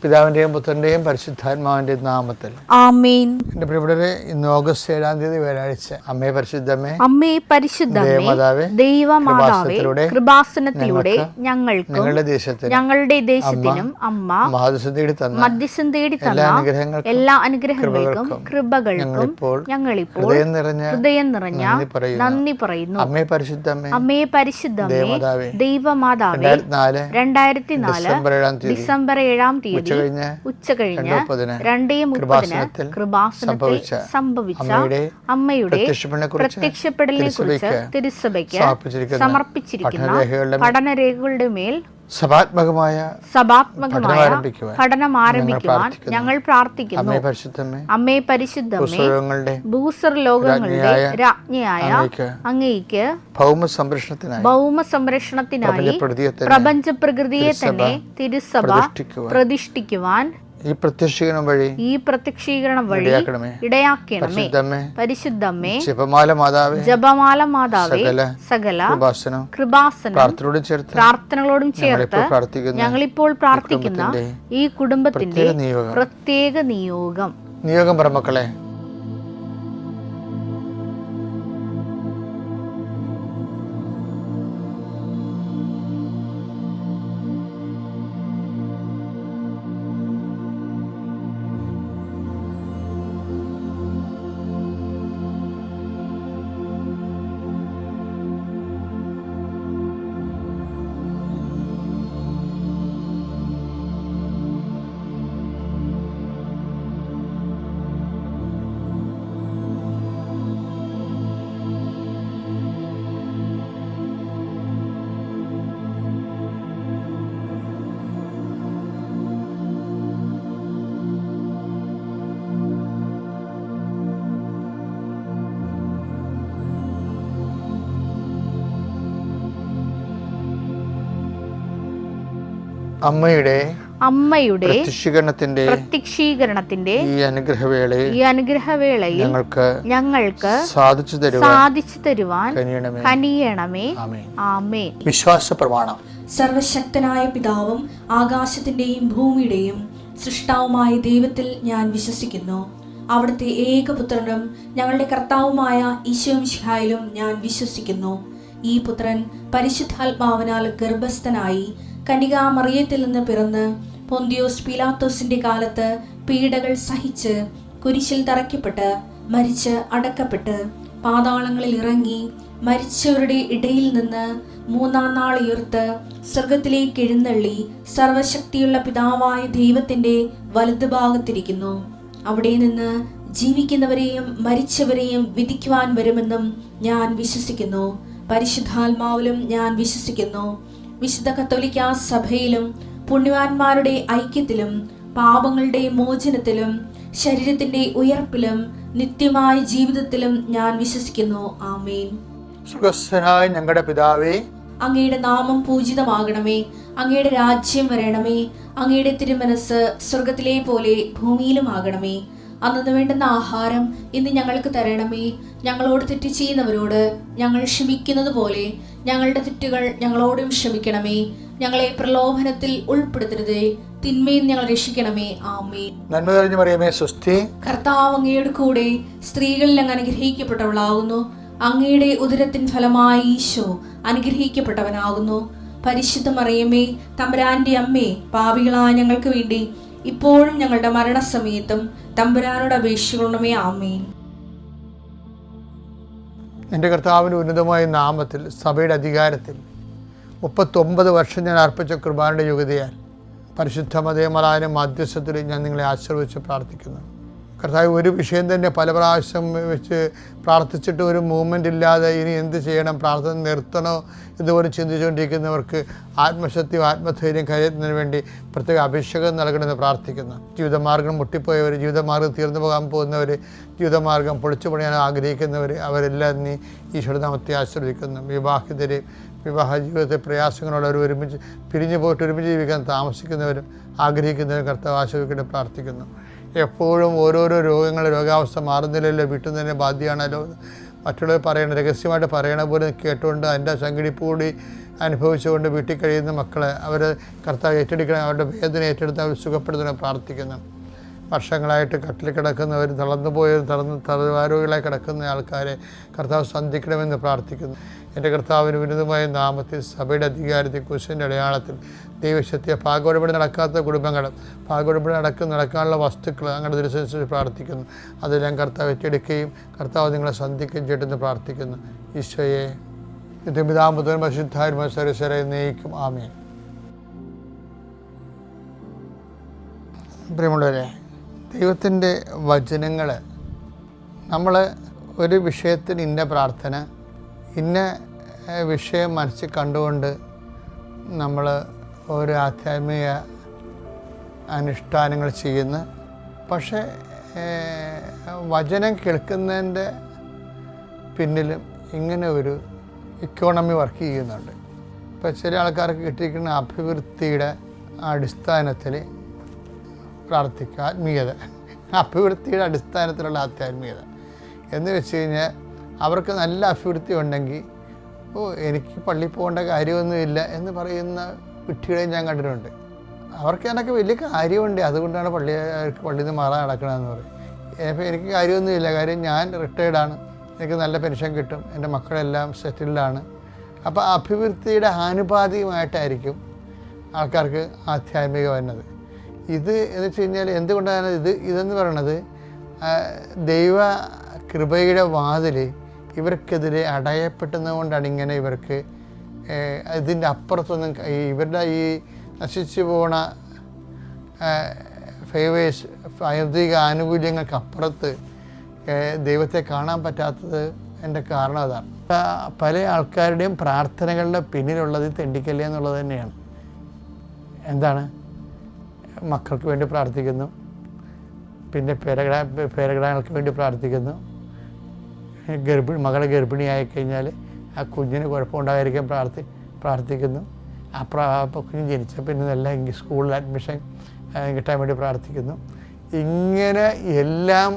പിതാവിൻ്റെയും പുത്രൻ്റെയും പരിശുദ്ധാത്മാവിൻ്റെയും നാമത്തിൽ ആമേൻ. എൻ്റെ പ്രിയപ്പെട്ടവരെ, ഇന്ന് ഓഗസ്റ്റ് 7 വ്യാഴാഴ്ച. അമ്മേ പരിശുദ്ധമേ, അമ്മേ പരിശുദ്ധമേ, ദൈവമാതാവേ, കൃപാസനത്തിലൂടെ ഞങ്ങൾക്കും ഞങ്ങളുടെ ദേശത്തിനും അമ്മ മധ്യസ്ഥം തേടി തന്ന എല്ലാ അനുഗ്രഹങ്ങൾക്കും കൃപകൾക്കും ഞങ്ങളിപ്പോൾ ഹൃദയം നിറഞ്ഞ നന്ദി പറയുന്നു. അമ്മേ പരിശുദ്ധമേ, അമ്മേ പരിശുദ്ധമേ, ദൈവമാതാവേ, 2004 ഡിസംബർ 7 ഉച്ചകഴിഞ്ഞ് 2:30 കൃപാസനത്തിൽ സംഭവിച്ച അമ്മയുടെ പ്രത്യക്ഷപ്പെടലിനെ കുറിച്ച് തിരുസഭയ്ക്ക് സമർപ്പിച്ചിരിക്കുന്ന പഠനരേഖകളുടെ മേൽ സഭാത്മകമായ പഠനം ആരംഭിക്കുവാൻ ഞങ്ങൾ പ്രാർത്ഥിക്കുന്നു. അമ്മേ പരിശുദ്ധമേ, ഭൂസ്വർ ലോകങ്ങളുടെ രാജ്ഞിയായ അങ്ങേയ്ക്ക് ഭൗമ സംരക്ഷണത്തിനായി പ്രപഞ്ച പ്രകൃതിയെ തന്നെ തിരുസഭ പ്രതിഷ്ഠിക്കുവാൻ ഈ പ്രത്യക്ഷീകരണം വഴി ഇടയാക്കണമേ. പരിശുദ്ധമേ, ജപമാല മാതാവേ, സകല കൃപാസനം പ്രാർത്ഥനകളോടും ചേർത്ത് ഞങ്ങളിപ്പോൾ പ്രാർത്ഥിക്കുന്ന ഈ കുടുംബത്തിന്റെ പ്രത്യേക നിയോഗം പറമക്കളെ, അമ്മയുടെ പ്രത്യക്ഷീകരണത്തിന്റെ ഈ അനുഗ്രഹവേളയിൽ ഞങ്ങൾക്ക് സാധിച്ചു തരുവാൻ കനിയണമേ. ആമേൻ. വിശ്വാസ പ്രമാണം. സർവശക്തനായ പിതാവും ആകാശത്തിന്റെയും ഭൂമിയുടെയും സൃഷ്ടാവുമായ ദൈവത്തിൽ ഞാൻ വിശ്വസിക്കുന്നു. അവിടുത്തെ ഏകപുത്രനും ഞങ്ങളുടെ കർത്താവുമായ ഈശോ മിശിഹായിലും ഞാൻ വിശ്വസിക്കുന്നു. ഈ പുത്രൻ പരിശുദ്ധാത്മാവിനാൽ ഗർഭസ്ഥനായി കന്യകാമറിയത്തിൽ നിന്ന് പിറന്ന് പൊന്തിയോസ് പീലാത്തോസിന്റെ കാലത്ത് പീഡകൾ സഹിച്ച് കുരിശിൽ തറയ്ക്കപ്പെട്ട് മരിച്ച് അടക്കപ്പെട്ട് പാതാളങ്ങളിൽ ഇറങ്ങി മരിച്ചവരുടെ ഇടയിൽ നിന്ന് 3-ാം നാൾ ഉയർത്ത് സ്വർഗത്തിലേക്ക് എഴുന്നള്ളി സർവശക്തിയുള്ള പിതാവായ ദൈവത്തിന്റെ വലതുഭാഗത്തിരിക്കുന്നു. അവിടെ നിന്ന് ജീവിക്കുന്നവരെയും മരിച്ചവരെയും വിധിക്കുവാൻ വരുമെന്നും ഞാൻ വിശ്വസിക്കുന്നു. പരിശുദ്ധാത്മാവിലും ഞാൻ വിശ്വസിക്കുന്നു. വിശുദ്ധ കത്തോലിക്കാ സഭയിലും പുണ്യവാന്മാരുടെ ഐക്യത്തിലും പാപങ്ങളുടെ മോചനത്തിലും ശരീരത്തിന്റെ ഉയർപ്പിലും നിത്യമായ ജീവിതത്തിലും ഞാൻ വിശ്വസിക്കുന്നു. ആമേൻ. സുഖസ്ഥനായ ഞങ്ങളുടെ പിതാവേ, അങ്ങയുടെ നാമം പൂജിതമാകണമേ. അങ്ങയുടെ രാജ്യം വരണമേ. അങ്ങയുടെ തിരുമനസ് സ്വർഗത്തിലെ പോലെ ഭൂമിയിലും ആകണമേ. അന്നു വേണ്ടുന്ന ആഹാരം ഇന്ന് ഞങ്ങൾക്ക് തരണമേ. ഞങ്ങളോട് തെറ്റ് ചെയ്യുന്നവരോട് ഞങ്ങൾ ക്ഷമിക്കുന്നത് പോലെ ഞങ്ങളുടെ തെറ്റുകൾ ഞങ്ങളോടും ക്ഷമിക്കണമേ. ഞങ്ങളെ പ്രലോഭനത്തിൽ ഉൾപ്പെടുത്തരുതേ, തിന്മയിൽ ഞങ്ങൾ രക്ഷിക്കണമേ. ആമേൻ. നന്മ നിറഞ്ഞ മറിയമേ, സ്വസ്തി. കർത്താവ് അങ്ങയുടെ കൂടെ സ്ത്രീകളിൽ അങ്ങ് അനുഗ്രഹിക്കപ്പെട്ടവളാകുന്നു. അങ്ങയുടെ ഉദരത്തിൻ ഫലമായി ഈശോ അനുഗ്രഹിക്കപ്പെട്ടവനാകുന്നു. പരിശുദ്ധ മറിയമേ, തമ്പുരാന്റെ അമ്മേ, പാപികളായ ഞങ്ങൾക്ക് വേണ്ടി ഇപ്പോഴും ഞങ്ങളുടെ മരണസമയത്തും തമ്പുരാനോട് അപേക്ഷിക്കണമേ. ആമേൻ. എൻ്റെ കർത്താവിൻ്റെ ഉന്നതമായ നാമത്തിൽ സഭയുടെ അധികാരത്തിൽ 39 വർഷം ഞാൻ അർപ്പിച്ച കൃപാനയുടെ യോഗ്യതയാൽ പരിശുദ്ധ മതേമറായ മധ്യസ്ഥത്തിൽ ഞാൻ നിങ്ങളെ ആശീർവദിച്ച് പ്രാർത്ഥിക്കുന്നു. കർത്താവ്, ഒരു വിഷയം തന്നെ പല പ്രാവശ്യം വെച്ച് പ്രാർത്ഥിച്ചിട്ട് ഒരു മൂവ്മെൻ്റ് ഇല്ലാതെ ഇനി എന്ത് ചെയ്യണം, പ്രാർത്ഥന നിർത്തണോ ഇതുപോലെ ചിന്തിച്ചുകൊണ്ടിരിക്കുന്നവർക്ക് ആത്മശക്തിയും ആത്മധൈര്യം കരുതുന്നതിന് വേണ്ടി പ്രത്യേക അഭിഷേകം നൽകണമെന്ന് പ്രാർത്ഥിക്കുന്നു. ജീവിതമാർഗം മുട്ടിപ്പോയവർ, ജീവിതമാർഗം തീർന്നു പോകാൻ പോകുന്നവർ, ജീവിതമാർഗം പൊളിച്ചു പണിയാൻ ആഗ്രഹിക്കുന്നവർ, അവരെല്ലാം നീ ഈശ്വരനാമത്തെ ആശ്രയിക്കുന്നു. വിവാഹിതരെയും വിവാഹ ജീവിതത്തെ പ്രയാസങ്ങളോട് ഒരുമിച്ച് പിരിഞ്ഞു പോയിട്ട് ഒരുമിച്ച് ജീവിക്കാൻ താമസിക്കുന്നവരും ആഗ്രഹിക്കുന്നവരും കർത്താവ് ആശ്രയിക്കട്ടെ പ്രാർത്ഥിക്കുന്നു. എപ്പോഴും ഓരോരോ രോഗാവസ്ഥ മാറുന്നില്ലല്ലോ, വീട്ടിൽ തന്നെ ബാധ്യമാണല്ലോ. മറ്റുള്ളവർ പറയണ രഹസ്യമായിട്ട് പറയണ പോലെ കേട്ടുകൊണ്ട് അതിൻ്റെ സംഘടിപ്പ് കൂടി അനുഭവിച്ചുകൊണ്ട് വീട്ടിൽ കഴിയുന്ന മക്കളെ അവർ കർത്താവ് ഏറ്റെടുക്കണം, അവരുടെ വേദന ഏറ്റെടുത്ത് അവർ സുഖപ്പെടുത്തണം പ്രാർത്ഥിക്കുന്നു. വർഷങ്ങളായിട്ട് കട്ടിൽ കിടക്കുന്നവരും തളർന്നുപോയവരും തളർവാരോഗികളായി കിടക്കുന്ന ആൾക്കാരെ കർത്താവ് സന്ധിക്കണമെന്ന് പ്രാർത്ഥിക്കുന്നു. എൻ്റെ കർത്താവിന് വിരുദ്ധമായ നാമത്തിൽ സഭയുടെ അധികാരത്തിൽ കുരിശിൻ്റെ അടയാളത്തിൽ ദൈവശക്തിയെ ഭാഗോടപടി നടക്കാത്ത കുടുംബങ്ങളും ഭാഗോടപടി നടക്കാനുള്ള വസ്തുക്കൾ അങ്ങനെ ദുരിതനുസരിച്ച് പ്രാർത്ഥിക്കുന്നു. അതെല്ലാം കർത്താവ് ഏറ്റെടുക്കുകയും കർത്താവ് നിങ്ങളെ സന്ധിക്കുകയും ചെയ്തെന്ന് പ്രാർത്ഥിക്കുന്നു. ഈശോയെ പിതാമ്പുത്രൻ പരിശുദ്ധാത്മാ സർവ്വശരെ നയിക്കും. ആമേൻ. പ്രിയമുള്ളവരെ, ദൈവത്തിൻ്റെ വചനങ്ങൾ നമ്മൾ ഒരു വിഷയത്തിന് ഇന്ന പ്രാർത്ഥന ഇന്ന വിഷയം മനസ്സിൽ കണ്ടുകൊണ്ട് നമ്മൾ ഓരോ ആധ്യാത്മിക അനുഷ്ഠാനങ്ങൾ ചെയ്യുന്നു. പക്ഷേ വചനം കേൾക്കുന്നതിൻ്റെ പിന്നിലും ഇങ്ങനെ ഒരു ഇക്കോണമി വർക്ക് ചെയ്യുന്നുണ്ട്. ഇപ്പോൾ ചില ആൾക്കാർക്ക് കിട്ടിയിരിക്കുന്ന അഭിവൃദ്ധിയുടെ അടിസ്ഥാനത്തിൽ പ്രാർത്ഥിക്കുക, ആത്മീയത, അഭിവൃദ്ധിയുടെ അടിസ്ഥാനത്തിലുള്ള ആധ്യാത്മികത എന്ന് വെച്ച് കഴിഞ്ഞാൽ അവർക്ക് നല്ല അഭിവൃദ്ധി ഉണ്ടെങ്കിൽ എനിക്ക് പള്ളിയിൽ പോകേണ്ട കാര്യമൊന്നുമില്ല എന്ന് പറയുന്ന കുട്ടികളെയും ഞാൻ കണ്ടിട്ടുണ്ട്. അവർക്ക് അതിനൊക്കെ വലിയ കാര്യമുണ്ട്, അതുകൊണ്ടാണ് പള്ളിയിൽ നിന്ന് മാറാൻ നടക്കണമെന്ന് പറയും. അപ്പോൾ എനിക്ക് കാര്യമൊന്നുമില്ല, കാര്യം ഞാൻ റിട്ടയർഡാണ്, എനിക്ക് നല്ല പെൻഷൻ കിട്ടും, എൻ്റെ മക്കളെല്ലാം സെറ്റിൽഡാണ്. അപ്പോൾ അഭിവൃദ്ധിയുടെ ആനുപാതികമായിട്ടായിരിക്കും ആൾക്കാർക്ക് ആധ്യാത്മിക വരുന്നത്. ഇത് എന്ന് വെച്ച് കഴിഞ്ഞാൽ എന്തുകൊണ്ടാണ് ഇതെന്ന് പറയണത്, ദൈവ കൃപയുടെ വാതിൽ ഇവർക്കെതിരെ അടയപ്പെട്ടുന്നതുകൊണ്ടാണ് ഇങ്ങനെ ഇവർക്ക് ഇതിൻ്റെ അപ്പുറത്തൊന്നും ഇവരുടെ ഈ നശിച്ചു പോണ ഫേവേഴ്സ് ഭൗതിക ആനുകൂല്യങ്ങൾക്ക് അപ്പുറത്ത് ദൈവത്തെ കാണാൻ പറ്റാത്തത് എൻ്റെ കാരണം അതാണ്. പല ആൾക്കാരുടെയും പ്രാർത്ഥനകളുടെ പിന്നിലുള്ളത് തെണ്ടിക്കല്ലേ എന്നുള്ളത് തന്നെയാണ്. എന്താണ്? മക്കൾക്ക് വേണ്ടി പ്രാർത്ഥിക്കുന്നു, പിന്നെ പേരഗ്രാങ്ങൾക്ക് വേണ്ടി പ്രാർത്ഥിക്കുന്നു, മകളെ ഗർഭിണിയായി കഴിഞ്ഞാൽ ആ കുഞ്ഞിന് കുഴപ്പമുണ്ടാകാതിരിക്കാൻ പ്രാർത്ഥിക്കുന്നു, കുഞ്ഞ് ജനിച്ച പിന്നെ നല്ല സ്കൂളിൽ അഡ്മിഷൻ കിട്ടാൻ വേണ്ടി പ്രാർത്ഥിക്കുന്നു. ഇങ്ങനെ എല്ലാം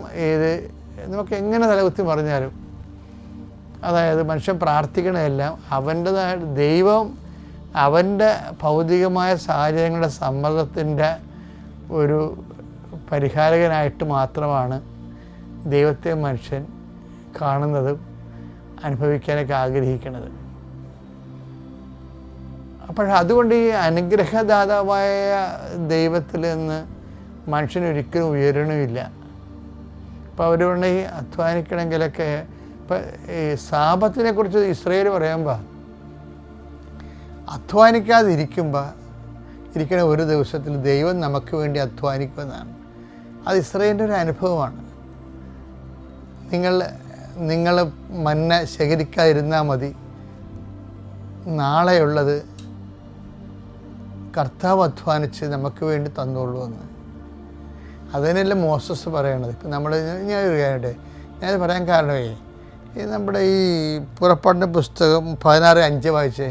നമുക്ക് എങ്ങനെ തലകുത്തി പറഞ്ഞാലും, അതായത് മനുഷ്യൻ പ്രാർത്ഥിക്കണതെല്ലാം അവൻ്റെതായ ദൈവം അവൻ്റെ ഭൗതികമായ സാഹചര്യങ്ങളുടെ സമ്മർദ്ദത്തിൻ്റെ ഒരു പരിഹാരകനായിട്ട് മാത്രമാണ് ദൈവത്തെ മനുഷ്യൻ കാണുന്നതും അനുഭവിക്കാനൊക്കെ ആഗ്രഹിക്കുന്നത്. അപ്പോൾ അതുകൊണ്ട് ഈ അനുഗ്രഹദാതാവായ ദൈവത്തിൽ നിന്ന് മനുഷ്യനൊരിക്കലും ഉയരണമില്ല. ഇപ്പോൾ അവർ പറഞ്ഞ ഈ അധ്വാനിക്കണമെങ്കിലൊക്കെ ഇപ്പം ഈ സാപത്തിനെ കുറിച്ച് ഇസ്രായേൽ പറയുമ്പോൾ ഇരിക്കണ ഒരു ദിവസത്തിൽ ദൈവം നമുക്ക് വേണ്ടി അധ്വാനിക്കുമെന്നാണ്. അത് ഇസ്രായേലിൻ്റെ ഒരു അനുഭവമാണ്. നിങ്ങൾ മന്ന ശേഖരിക്കാതിരുന്നാൽ മതി, നാളെയുള്ളത് കർത്താവ് അധ്വാനിച്ച് നമുക്ക് വേണ്ടി തന്നോളൂ എന്ന്. അതിനല്ലേ മോസസ് പറയണത്. ഇപ്പം ഞാനത് പറയാൻ കാരണമേ, നമ്മുടെ ഈ പുറപ്പാടിൻ്റെ പുസ്തകം 16:5 വായിച്ചേ.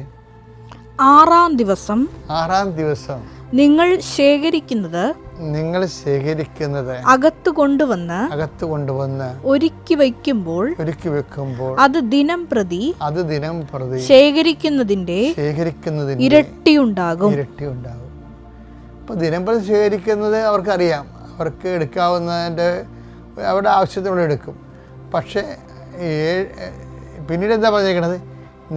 ആറാം ദിവസം നിങ്ങൾ ശേഖരിക്കുന്നത് അകത്തു കൊണ്ടുവന്ന് ഒരുക്കി വെക്കുമ്പോൾ അത് ദിനം പ്രതി ശേഖരിക്കുന്നതിന്റെ ഇരട്ടിയുണ്ടാകും. അപ്പോൾ ദിനം പ്രതി ശേഖരിക്കുന്നത് അവർക്കറിയാം, അവർക്ക് എടുക്കാവുന്നതിൻ്റെ അവരുടെ ആവശ്യത്തിനോട് എടുക്കും. പക്ഷേ പിന്നീട് എന്താ പറഞ്ഞേക്കണത്,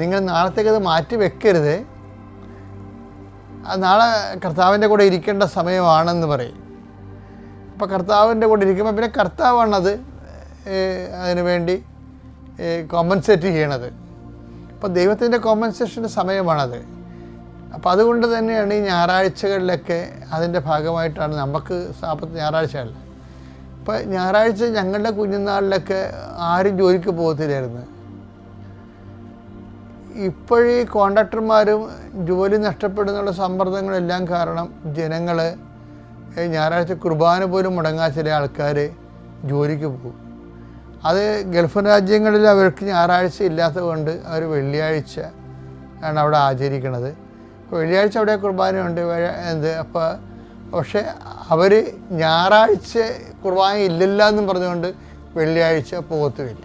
നിങ്ങൾ നാളത്തേക്കത് മാറ്റി വെക്കരുത്, നാളെ കർത്താവിൻ്റെ കൂടെ ഇരിക്കേണ്ട സമയമാണെന്ന് പറയും. അപ്പോൾ കർത്താവിൻ്റെ കൂടെ ഇരിക്കുമ്പോൾ പിന്നെ കർത്താവാണത് അതിനു വേണ്ടി കോമ്പൻസേറ്റ് ചെയ്യണത്. അപ്പോൾ ദൈവത്തിൻ്റെ കോമ്പൻസേഷൻ്റെ സമയമാണത്. അപ്പോൾ അതുകൊണ്ട് തന്നെയാണ് ഈ ഞായറാഴ്ചകളിലൊക്കെ അതിൻ്റെ ഭാഗമായിട്ടാണ് നമുക്ക് ഞായറാഴ്ചയല്ല. ഇപ്പോൾ ഞായറാഴ്ച ഞങ്ങളുടെ കുഞ്ഞുനാളിലൊക്കെ ആരും ജോലിക്ക് പോകത്തില്ലായിരുന്നു. ഇപ്പോഴീ കോൺട്രാക്ടർമാരും ജോലി നഷ്ടപ്പെടുന്നുള്ള സമ്മർദ്ദങ്ങളെല്ലാം കാരണം ജനങ്ങൾ ഞായറാഴ്ച കുർബാന പോലും മുടങ്ങാൻ ചില ആൾക്കാർ ജോലിക്ക് പോകും. അത് ഗൾഫ് രാജ്യങ്ങളിൽ അവർക്ക് ഞായറാഴ്ച ഇല്ലാത്തത് കൊണ്ട് അവർ വെള്ളിയാഴ്ച ആണ് അവിടെ ആചരിക്കണത്. അപ്പോൾ വെള്ളിയാഴ്ച അവിടെ കുർബാനയുണ്ട്. അപ്പോൾ പക്ഷേ അവർ ഞായറാഴ്ച കുർബാന ഇല്ലല്ല എന്നും പറഞ്ഞുകൊണ്ട് വെള്ളിയാഴ്ച പോകത്തുമില്ല.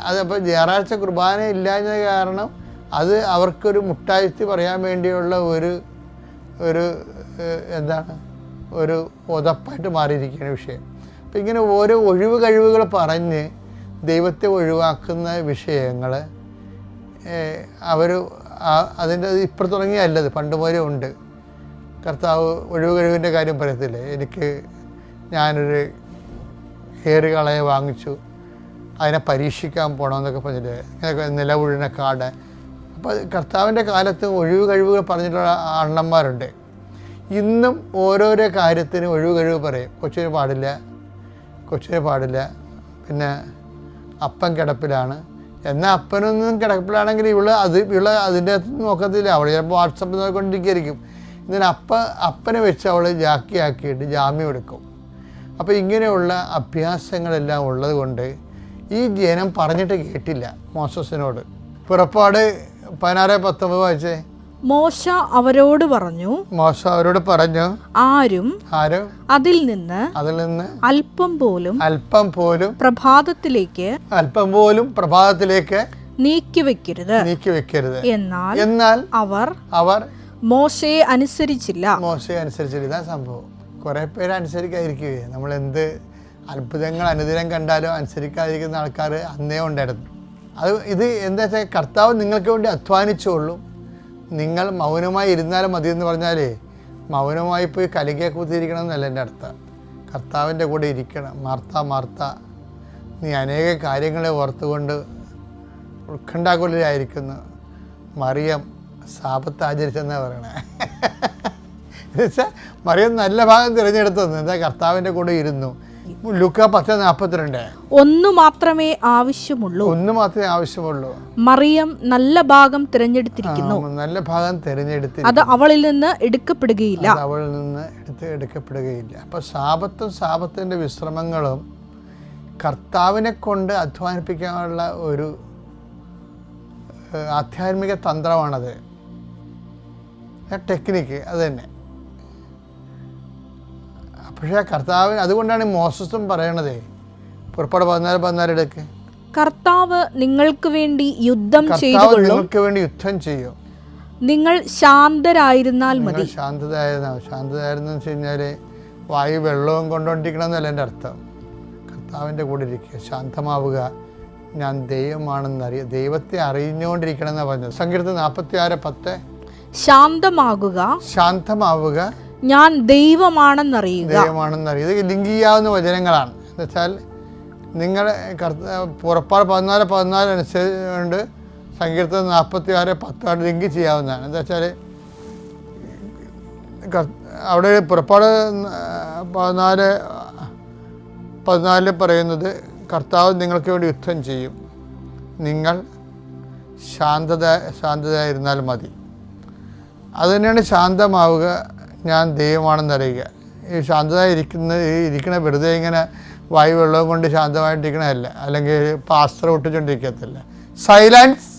അതപ്പോൾ ഞായറാഴ്ച കുർബാന ഇല്ലാഞ്ഞ കാരണം അത് അവർക്കൊരു മുട്ടാഴ്ത്തി പറയാൻ വേണ്ടിയുള്ള ഒരു എന്താണ് ഒരു ഉതപ്പായിട്ട് മാറിയിരിക്കുന്ന വിഷയം. അപ്പം ഇങ്ങനെ ഓരോ ഒഴിവ് കഴിവുകൾ പറഞ്ഞ് ദൈവത്തെ ഒഴിവാക്കുന്ന വിഷയങ്ങൾ അവർ അതിൻ്റെ ഇപ്പോൾ തുടങ്ങിയല്ലത്, പണ്ട് പോലെ ഉണ്ട്. കർത്താവ് ഒഴിവ് കഴിവിൻ്റെ കാര്യം പറയത്തില്ലേ, ഞാനൊരു ഏറുകളയെ വാങ്ങിച്ചു, അതിനെ പരീക്ഷിക്കാൻ പോകണമെന്നൊക്കെ പറഞ്ഞിട്ട് ഇങ്ങനെയൊക്കെ നിലവുഴിന കാട്. അപ്പോൾ കർത്താവിൻ്റെ കാലത്ത് ഒഴിവ് കഴിവുകൾ പറഞ്ഞിട്ടുള്ള അണ്ണന്മാരുണ്ട്. ഇന്നും ഓരോരോ കാര്യത്തിന് ഒഴിവ് കഴിവ് പറയും. കൊച്ചിന് പാടില്ല, പിന്നെ അപ്പൻ കിടപ്പിലാണ്. എന്നാൽ അപ്പനൊന്നും കിടപ്പിലാണെങ്കിൽ ഇവള് അതിൻ്റെ അകത്ത് നോക്കത്തില്ല. അവൾ ചിലപ്പോൾ വാട്സപ്പ് നോക്കിക്കൊണ്ടിരിക്കുകയായിരിക്കും. ഇതിന് അപ്പനെ വെച്ച് അവൾ ജാക്കിയാക്കിയിട്ട് ജാമ്യം എടുക്കും. അപ്പോൾ ഇങ്ങനെയുള്ള അഭ്യാസങ്ങളെല്ലാം ഉള്ളത് കൊണ്ട് ഈ ജനം പറഞ്ഞിട്ട് കേട്ടില്ല മോശസിനോട്. പുറപ്പാട് 16:19 വായിച്ചേ. മോശ അവരോട് പറഞ്ഞു, ആരും അതിൽ നിന്ന് അല്പം പോലും പ്രഭാതത്തിലേക്ക് നീക്കി വെക്കരുത്. എന്നാൽ അവർ മോശയെ അനുസരിച്ചില്ല. ഇതാ സംഭവം. കുറെ പേര് അനുസരിക്കാതിരിക്കുകയെ. നമ്മൾ എന്ത് അത്ഭുതങ്ങൾ അനുദിനം കണ്ടാലും അനുസരിക്കാതിരിക്കുന്ന ആൾക്കാർ അന്നേ ഉണ്ടായിരുന്നു. ഇത് എന്താ വെച്ചാൽ കർത്താവ് നിങ്ങൾക്ക് വേണ്ടി അധ്വാനിച്ചോളും, നിങ്ങൾ മൗനമായി ഇരുന്നാലും മതി എന്ന് പറഞ്ഞാലേ മൗനമായി പോയി കലികയെ കുത്തിയിരിക്കണം എന്നല്ല എൻ്റെ അർത്ഥം. കർത്താവിൻ്റെ കൂടെ ഇരിക്കണം. മാർത്ത നീ അനേക കാര്യങ്ങളെ ഓർത്തുകൊണ്ട് ഉത്കണ്ഠാകുലരായിരിക്കുന്നു. മറിയം സാപത്ത് ആചരിച്ചെന്നാണ് പറയണേ. എന്നുവെച്ചാൽ മറിയം നല്ല ഭാഗം തിരഞ്ഞെടുത്തു. എന്താ കർത്താവിൻ്റെ കൂടെ ഇരുന്നു. ലൂക്കാ 10:42 ഒന്നു മാത്രമേ ആവശ്യമുള്ളൂ. മറിയം നല്ല ഭാഗം തിരഞ്ഞെടുത്തിരിക്കുന്നു. അത് അവളിൽ നിന്ന് എടുക്കപ്പെടുകയില്ല. അപ്പൊ സാപത്തിന്റെ വിശ്രമങ്ങളും കർത്താവിനെ കൊണ്ട് അധ്വാനിപ്പിക്കാനുള്ള ഒരു ആധ്യാത്മിക തന്ത്രമാണത്, ടെക്നിക്ക്. അത് തന്നെ. പക്ഷേ കർത്താവ്, അതുകൊണ്ടാണ് മോശസും പറയണതേ, പുറപ്പാട് 14:14 എടുക്ക്. കർത്താവ് നിങ്ങൾക്ക് വേണ്ടി യുദ്ധം ചെയ്യും. നിങ്ങൾ ശാന്തരായിരുന്നാൽ മതി. ശാന്തരായിരുന്നു വെച്ച് കഴിഞ്ഞാൽ വായു വെള്ളവും കൊണ്ടുകൊണ്ടിരിക്കണം എന്നല്ല എൻ്റെ അർത്ഥം. കർത്താവിൻ്റെ കൂടെ ഇരിക്കുക, ശാന്തമാവുക. ഞാൻ ദൈവമാണെന്ന് ദൈവത്തെ അറിഞ്ഞുകൊണ്ടിരിക്കണം എന്നാണ് പറഞ്ഞത്. സങ്കീർത്തനം 46:10 ശാന്തമാവുക, ഞാൻ ദൈവമാണെന്നറിയുക. ഇത് ലിങ്ക് ചെയ്യാവുന്ന വചനങ്ങളാണ്. എന്ന് വെച്ചാൽ നിങ്ങൾ പുറപ്പാട് 14:14 അനുസരിച്ചുകൊണ്ട് സങ്കീർത്തനം 46:10 ലിങ്ക് ചെയ്യാവുന്നതാണ്. എന്താ വെച്ചാൽ അവിടെ പുറപ്പാട് 14:14 പറയുന്നത് കർത്താവ് നിങ്ങൾക്ക് വേണ്ടി യുദ്ധം ചെയ്യും, നിങ്ങൾ ശാന്തതയായിരുന്നാൽ മതി. അതുതന്നെയാണ് ശാന്തമാവുക, ഞാൻ ദൈവമാണെന്നറിയുക. ഈ ശാന്തത ഇരിക്കണ വെറുതെ ഇങ്ങനെ വായു വെള്ളവും കൊണ്ട് ശാന്തമായിട്ടിരിക്കണമല്ല, അല്ലെങ്കിൽ പാസ്ത്ര ഒട്ടിച്ചുകൊണ്ടിരിക്കത്തില്ല. സൈലൻസ്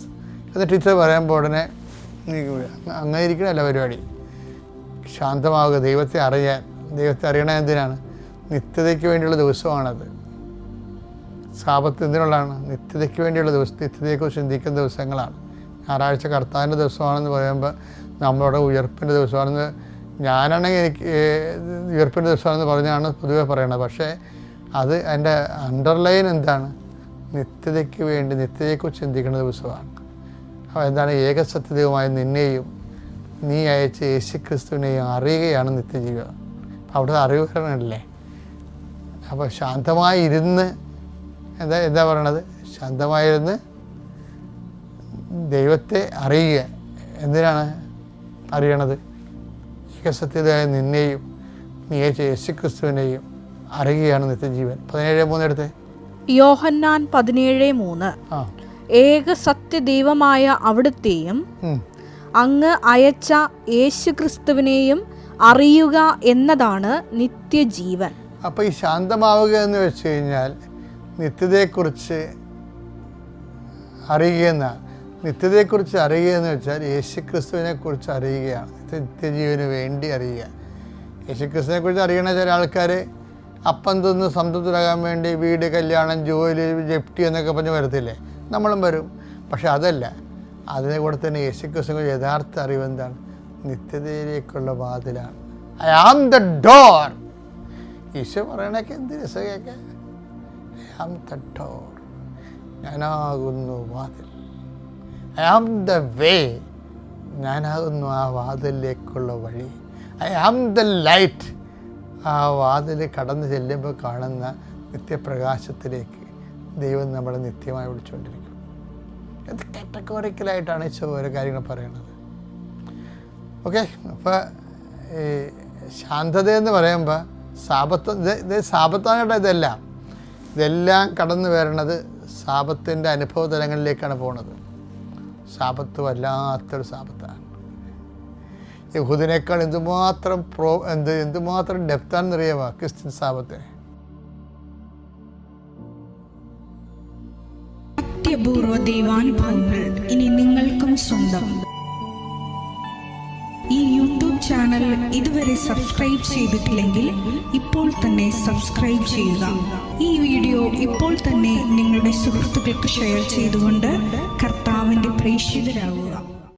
എന്ന് ടീച്ചർ പറയുമ്പോൾ ഉടനെ അങ്ങനെ ഇരിക്കണമല്ല പരിപാടി. ശാന്തമാവുക, ദൈവത്തെ അറിയണത് എന്തിനാണ്? നിത്യതയ്ക്ക് വേണ്ടിയുള്ള ദിവസമാണത്. സാപത്ത് എന്തിനുള്ളതാണ്? നിത്യതയ്ക്ക് വേണ്ടിയുള്ള ദിവസം, നിത്യതയെക്കുറിച്ച് ചിന്തിക്കുന്ന ദിവസങ്ങളാണ്. ഞായറാഴ്ച കർത്താവിൻ്റെ ദിവസമാണെന്ന് പറയുമ്പോൾ നമ്മളോട് ഉയർപ്പിൻ്റെ ദിവസമാണെന്ന്, ഞാനാണെങ്കിൽ എനിക്ക് ഉയർപ്പിൻ്റെ ദിവസമാണെന്ന് പറഞ്ഞാണ് പൊതുവെ പറയണത്. പക്ഷേ അത് എൻ്റെ അണ്ടർലൈൻ എന്താണ്? നിത്യതയ്ക്ക് വേണ്ടി, നിത്യതയെക്കുറിച്ച് ചിന്തിക്കുന്ന ദിവസമാണ്. അപ്പോൾ എന്താണ്? ഏകസത്യദൈവമായ നിന്നെയും നീ അയച്ച യേശുക്രിസ്തുവിനെയും അറിയുകയാണ് നിത്യജീവിതം. അപ്പോൾ അവിടെ അറിവുകളല്ലേ. അപ്പോൾ ശാന്തമായി ഇരുന്ന് എന്താ പറയണത്? ശാന്തമായിരുന്ന് ദൈവത്തെ അറിയുക. എന്തിനാണ് അറിയണത്? ഏകസത്യതയായ നിന്നെയും നീ അയച്ച യേശുക്രിസ്തുവിനെയും അറിയുകയാണ് നിത്യജീവൻ. 17:3 എടുത്തേ. യോഹന്നാൻ 17:3 ഏക സത്യദൈവമായ അവിടുത്തെയും അങ്ങ് അയച്ച യേശുക്രിസ്തുവിനെയും അറിയുക എന്നതാണ് നിത്യജീവൻ. അപ്പോൾ ഈ ശാന്തമാവുക എന്ന് വെച്ച് കഴിഞ്ഞാൽ നിത്യതയെക്കുറിച്ച് അറിയുക എന്നാണ്. നിത്യതയെക്കുറിച്ച് അറിയുക എന്ന് വെച്ചാൽ യേശുക്രിസ്തുവിനെ കുറിച്ച് അറിയുകയാണ്. നിത്യജീവന് വേണ്ടി അറിയുക. യേശുക്രിസ്തുവിനെ കുറിച്ച് അറിയണ ചില ആൾക്കാർ അപ്പം തിന്ന് സംതൃപ്തരാകാൻ വേണ്ടി വീട്, കല്യാണം, ജോലി, ജപ്തി എന്നൊക്കെ പറഞ്ഞ് വരത്തില്ലേ? നമ്മളും വരും. പക്ഷെ അതല്ല, അതിനെ കൂടെ തന്നെ യേശുക്രിസ്തുവിന്റെ യഥാർത്ഥ അറിവ് എന്താണ്? നിത്യതയിലേക്കുള്ള വാതിലാണ്. I am the door. ഈശോ പറയണൊക്കെ എന്ത് രസം കേൾക്കാൻ. ഐ ആം ദ ഡോർ, ഞാനാകുന്നു വാതിൽ. ഐ ആം ദ വേ, ഞാനാകുന്നു ആ വാതിലിലേക്കുള്ള വഴി. ഐ ആം ദ ലൈറ്റ്, ആ വാതിൽ കടന്നു ചെല്ലുമ്പോൾ കാണുന്ന നിത്യപ്രകാശത്തിലേക്ക് ദൈവം നമ്മളെ നിത്യമായി വിളിച്ചുകൊണ്ടിരിക്കും. ഇത് കാറ്റഗോറിക്കലായിട്ടാണ് ഈശോ ഓരോ കാര്യങ്ങൾ പറയുന്നത്. ഓക്കെ, അപ്പോൾ ഈ ശാന്തത എന്ന് പറയുമ്പോൾ ഇത് സാപത്താനായിട്ട് ഇതെല്ലാം കടന്നു വരണത് സാപത്തിൻ്റെ അനുഭവ തലങ്ങളിലേക്കാണ് പോണത്. സാപത്ത് വല്ലാത്തൊരു സാപത്താണ്. യഹൂദിനേക്കാൾ എന്തുമാത്രം ഡെപ്താണെന്നറിയാമോ ക്രിസ്ത്യൻ സാപത്തിന്? അത്യപൂർവ ദൈവാനുഭവങ്ങൾ ഇനി നിങ്ങൾക്കും സ്വന്തം. ഈ യൂട്യൂബ് ചാനൽ ഇതുവരെ സബ്സ്ക്രൈബ് ചെയ്തിട്ടില്ലെങ്കിൽ ഇപ്പോൾ തന്നെ സബ്സ്ക്രൈബ് ചെയ്യുക. ഈ വീഡിയോ ഇപ്പോൾ തന്നെ നിങ്ങളുടെ സുഹൃത്തുക്കൾക്ക് ഷെയർ ചെയ്തുകൊണ്ട് കർത്താവിൻ്റെ പ്രേക്ഷിതരാകുക.